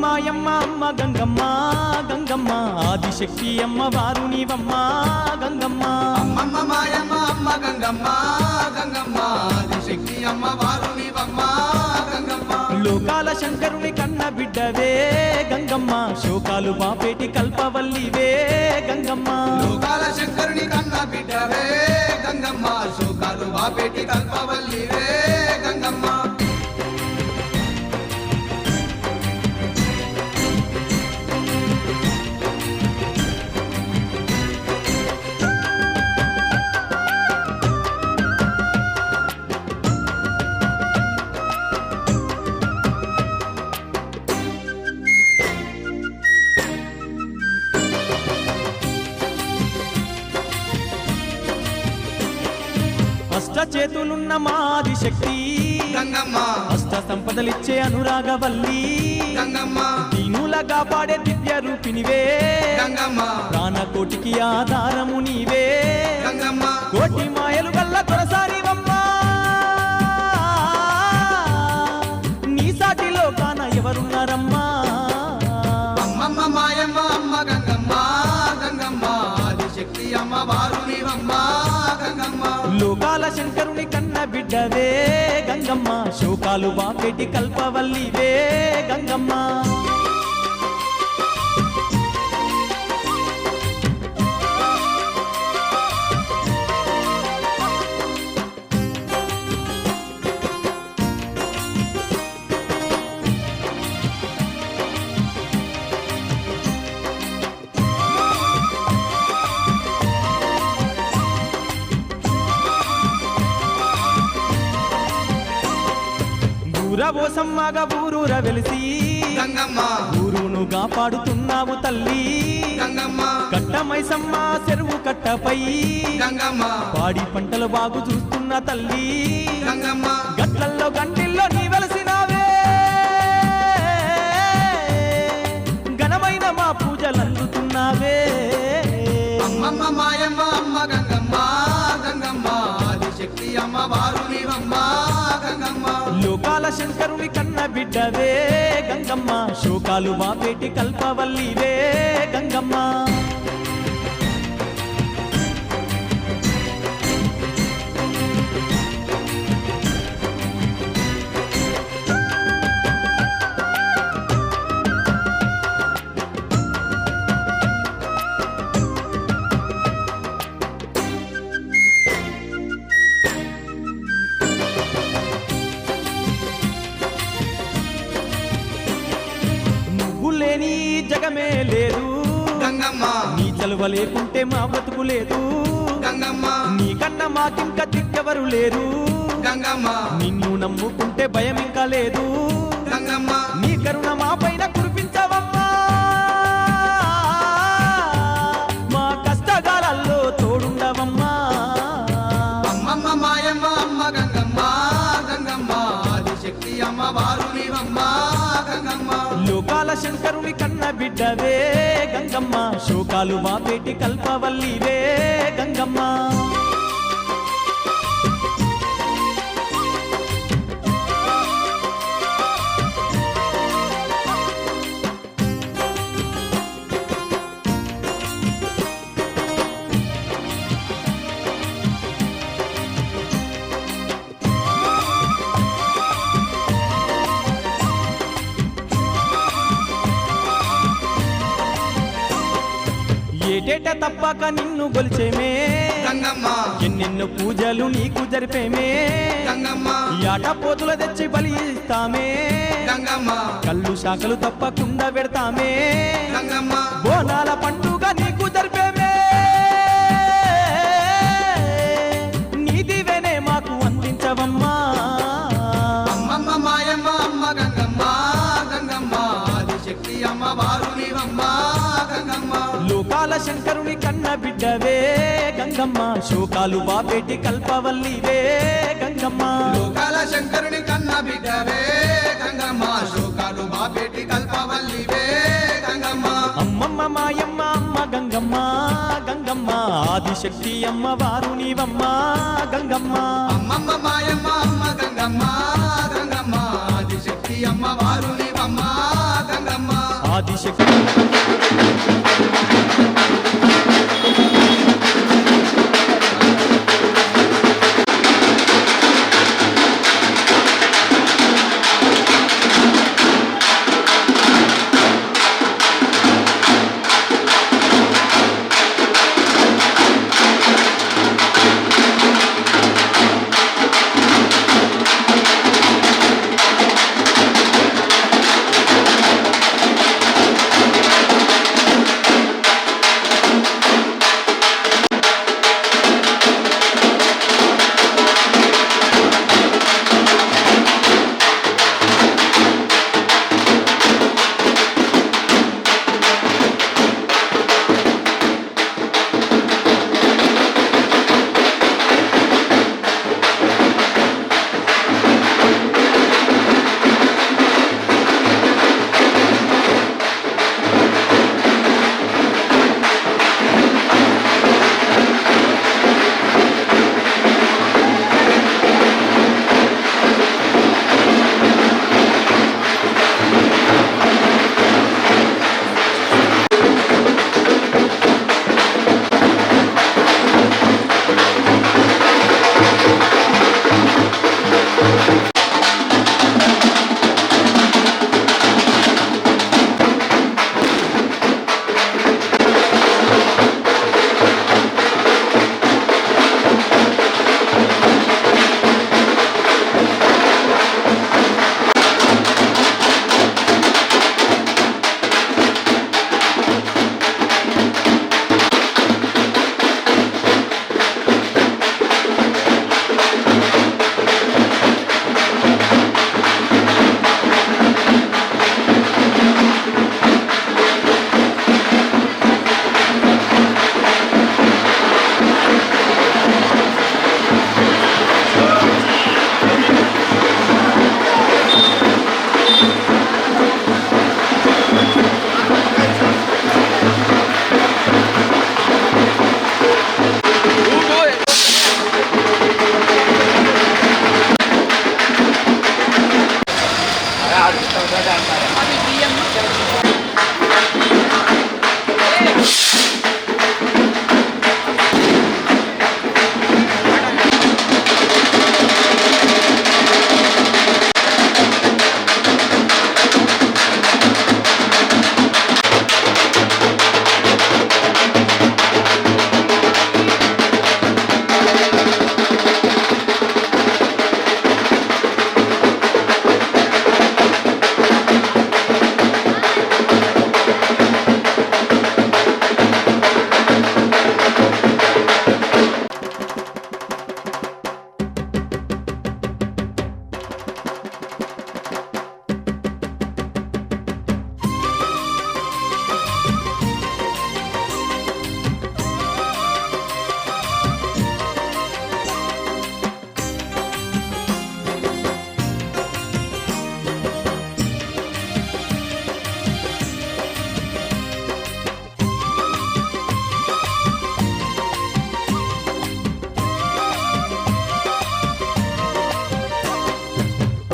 మాయమ్మ అమ్మ గంగమ్మ గంగమ్మ ఆదిశక్తి అమ్మ వారు నీవమ్మ గంగమ్మ అమ్మమ్మ మాయమ్మ అమ్మ గంగమ్మ గంగమ్మ ఆదిశక్తి అమ్మ వారు నీవమ్మ గంగమ్మ లోకాల శంకరుని కన్న బిడ్డవే గంగమ్మ శోకాలు బాపేటి కల్పవల్లివే గంగమ్మ లోకాల శంకరుని కన్న బిడ్డవే గంగమ్మ శోకాలు బాపేటి కల్పవల్లివే గంగమ్మ అష్ట చేతులున్న మాది శక్తి గంగమ్మ అష్ట సంపదలిచ్చే అనురాగవల్లి గంగమ్మ దీనుల కాపాడే దివ్య రూపినివే గంగమ్మ ప్రాణకోటికి ఆధారము నీవే గంగమ్మ కోటి మాయలు గల్ల కొరసారివమ్మా నీ సాటిలో కాన ఎవరున్నారమ్మా అమ్మమ్మ మాయమ్మ అమ్మ గంగమ్మ గంగమ్మ ఆదిశక్తి అమ్మ వారు నీవమ్మ గంగమ్మ లోకాల శంకరుని కన్న బిడ్డవే గంగమ్మ శోకాలు బాపేటి కల్పవల్లివే గంగమ్మ ఊరవోసమ్మగా ఊరూర వెలిసి గంగమ్మ ఊరును కాపాడుతున్నావు తల్లి గంగమ్మ కట్టమైసమ్మ చెరువు కట్టపై గంగమ్మ పాడి పంటలు బాగు చూస్తున్న తల్లి గంగమ్మ గట్లల్లో గంటిల్లో నీ వెలసినావే ఘనమైన మా పూజలు అందుతున్నావే అమ్మమ్మ మాయమ్మ అమ్మ గంగమ్మ గంగమ్మ ఆదిశక్తి అమ్మ వారు నీవమ్మ గంగమ్మ లోకాల శంకరుని కన్న బిడ్డవే గంగమ్మ శోకాలు బాపేటి కల్పవల్లివే గంగమ్మ లేని జగమే లేదు గంగమ్మ నీ చలువ లేకుంటే మా బతుకు లేదు గంగమ్మ నీకన్నా మాకింక దిక్కెవరు లేరు గంగమ్మ నిన్ను నమ్ముకుంటే భయం ఇంకా లేదు గంగమ్మ నీ కరుణ మా పైన కురిపించవమ్మా మా కష్టకాలాల్లో తోడుండవమ్మా అమ్మమ్మ మాయమ్మ అమ్మ గంగమ్మ గంగమ్మ ఆదిశక్తి అమ్మ వారు నీవమ్మ గంగమ్మ లోకాల శంకరుని కన్న బిడ్డవే గంగమ్మ శోకాలు బాపేటి కల్పవల్లివే గంగమ్మ ఏటేట తప్పక నిన్ను గొలిచేమే గంగమ్మ ఎన్నెన్నో పూజలు నీకు జరిపేమే గంగమ్మ యాట పోతుల తెచ్చి బలి ఇస్తామే గంగమ్మ కళ్ళు శాఖలు తప్పకుండా పెడతామే గంగమ్మ బోనాల పండుగ నీకు జరిపేమే నీదివేనే మాకు అందించవమ్మా అమ్మమ్మ మాయమ్మ అమ్మ గంగమ్మ గంగమ్మ ఆదిశక్తి అమ్మ వారు నీవమ్మ గంగమ్మ లోకాల శంకరుని కన్న బిడ్డవే గంగమ్మ శోకాలు బాపేటి కల్పవల్లివే గంగమ్మ లోకాల శంకరుని కన్న బిడ్డవే గంగమ్మ శోకాలు బాపేటి కల్పవల్లివే గంగమ్మ అమ్మమ్మ మాయమ్మ అమ్మ గంగమ్మ గంగమ్మ ఆదిశక్తి అమ్మ వారు నీవమ్మ గంగమ్మ అమ్మమ్మ మాయమ్మ అమ్మ గంగమ్మ గంగమ్మ ఆదిశక్తి అమ్మ వారు నీవమ్మ గంగమ్మ ఆదిశక్తి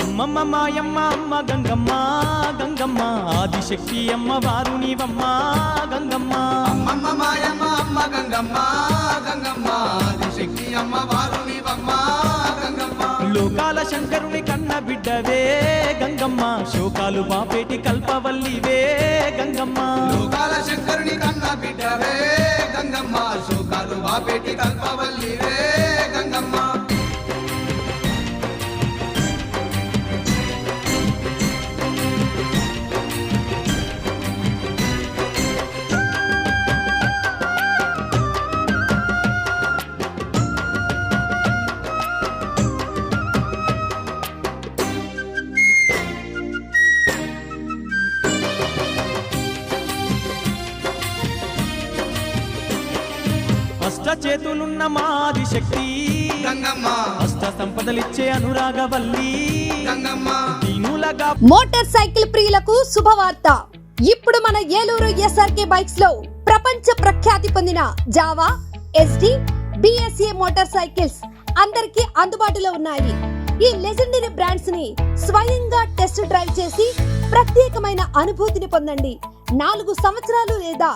అమ్మమ్మ మాయమ్మ అమ్మ గంగమ్మ గంగమ్మ ఆదిశక్తి అమ్మ వారు నీవమ్మ గంగమ్మ అమ్మమ్మ మాయమ్మ అమ్మ గంగమ్మ గంగమ్మ ఆదిశక్తి అమ్మ వారు నీవమ్మ గంగమ్మ లోకాల శంకరుని కన్న బిడ్డవే గంగమ్మ శోకాలు బాపేటి కల్పవల్లివే గంగమ్మ లోకాల శంకరుని కన్న బిడ్డవే గంగమ్మ శోకాలు బాపేటి కల్పవల్లివే గంగమ్మ చేతులున్న మాది శక్తి గంగమ్మ అష్ట సంపదలిచ్చే అనురాగవల్లి గంగమ్మ దీనులగా మోటార్ సైకిల్ ప్రియులకు శుభవార్త. ఇప్పుడు మన ఏలూరు ఎస్ఆర్కే బైక్స్ లో ప్రపంచ ప్రఖ్యాతి పొందిన Java, SD, BSA motor cycles అందరికీ అందుబాటులో ఉన్నాయి. ఈ లెజెండరీ బ్రాండ్స్ ని స్వయంగా టెస్ట్ డ్రైవ్ చేసి ప్రత్యేకమైన అనుభూతిని పొందండి. 4 సంవత్సరాలు లేదా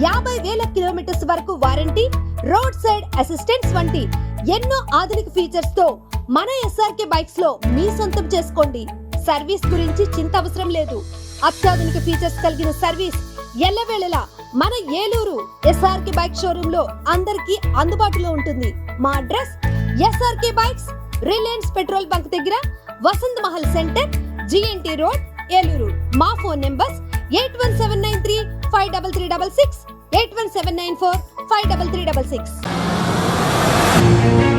50,000 కిలోమీటర్స్ వరకు వారంటీ, రోడ్ సైడ్ అసిస్టెన్స్ వంటి ఎన్నో ఆధునిక ఫీచర్స్ తో మన ఎస్ఆర్కే బైక్స్ లో మీ సొంతం చేసుకోండి. సర్వీస్ గురించి చింత అవసరం లేదు. అత్యాధునిక ఫీచర్స్ కలిగిన సర్వీస్ ఎల్లవేళలా మన ఏలూరు ఎస్ఆర్కే బైక్ షోరూమ్ లో అందరికీ అందుబాటులో ఉంటుంది. మా address SRK bikes, Reliance petrol bunk దగ్గర, Vasant Mahal centre, GNT road, Eluru. మా ఫోన్ నెంబర్స్ 8179353366, 8179453366.